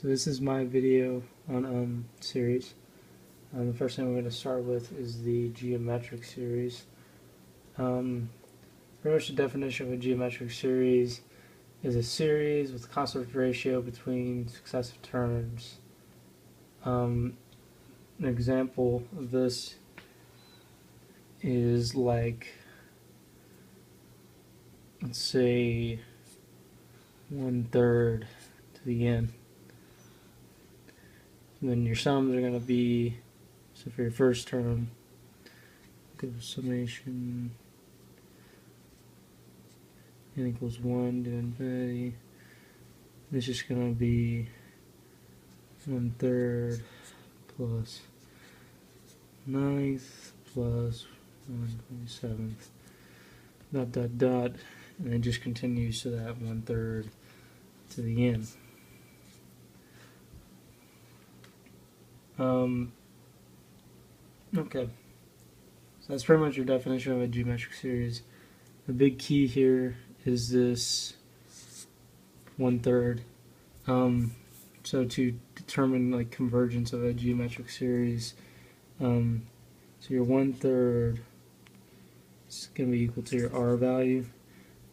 So this is my video on series. The first thing we're going to start with is the geometric series. Pretty much the definition of a geometric series is a series with a constant ratio between successive terms. An example of this is like, let's say 1/3 to the n. And then your sums are going to be, so for your first term, go summation n equals 1 to infinity. It's just going to be 1/3 plus 9th plus 1/27th, dot dot dot, and it just continues to that 1/3 to the n. Okay, so that's pretty much your definition of a geometric series. The big key here is this 1/3. So to determine like convergence of a geometric series, so your 1/3 is going to be equal to your r value.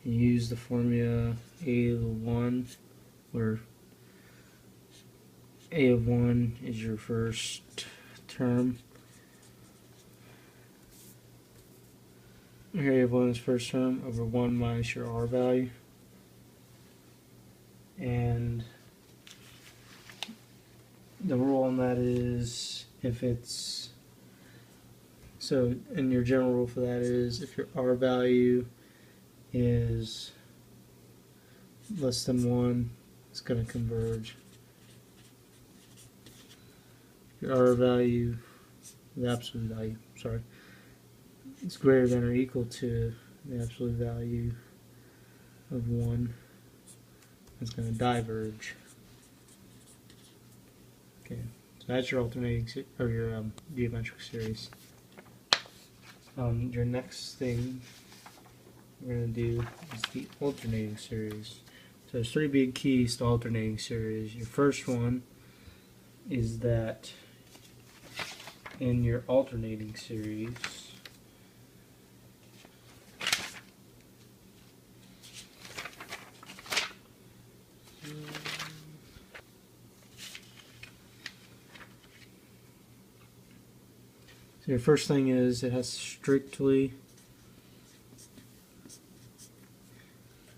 You use the formula a to the 1, where a of 1 is your first term. Here a of 1 is first term over 1 minus your r value. And the rule on that is if it's, so, and your general rule for that is if your r value is less than 1, it's going to converge. Your r value, the absolute value, sorry, it's greater than or equal to the absolute value of 1, it's going to diverge. Okay, so that's your alternating or your geometric series. Your next thing we're going to do is the alternating series. So there's 3 big keys to alternating series. Your first one is that in your alternating series, so your first thing is it has to strictly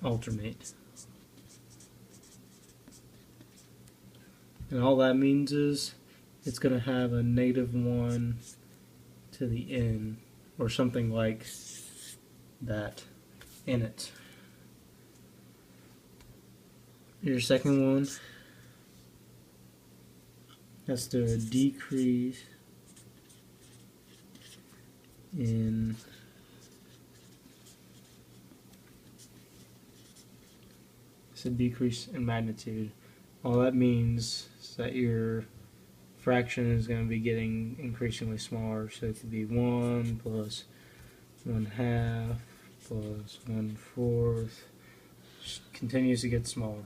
alternate. And all that means is it's going to have a -1 to the n, or something like that, in it. Your second one has to decrease in decrease in magnitude. All that means is that your fraction is going to be getting increasingly smaller. So it could be 1 plus 1/2 plus 1/4. Just continues to get smaller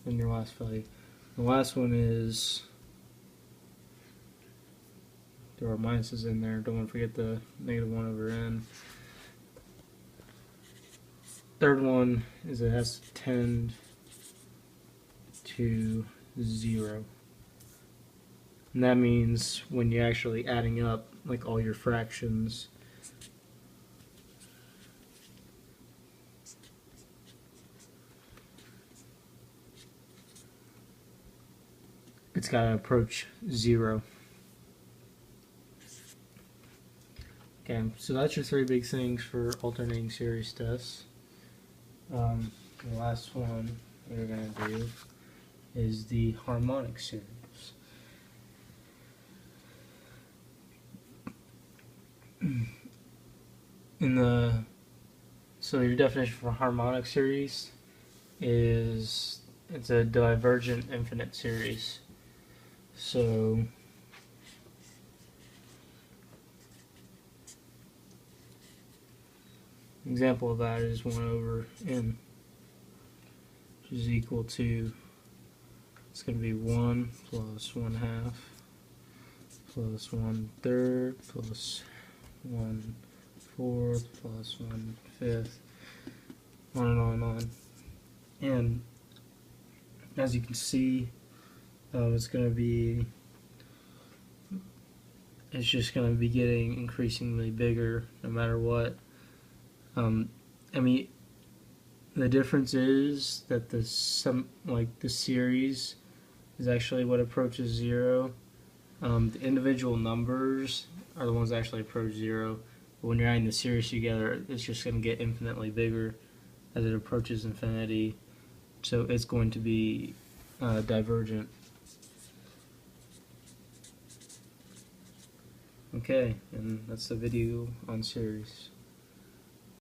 than your last value. The last one is, there are minuses in there, don't want to forget the -1 over n. Third one is it has to tend to 0. And that means when you're actually adding up like all your fractions, it's got to approach 0. Okay, so that's your 3 big things for alternating series tests. The last one we're going to do is the harmonic series. So your definition for harmonic series is it's a divergent infinite series. So an example of that is 1 over n, which is equal to It's going to be 1 plus 1/2 plus 1/3 plus 1/4 plus 1/5, on and on and on. And as you can see, it's just going to be getting increasingly bigger no matter what. I mean, the difference is that the series is actually what approaches 0. The individual numbers are the ones that actually approach 0. But when you're adding the series together, it's just going to get infinitely bigger as it approaches infinity. So it's going to be divergent. Okay, and that's the video on series.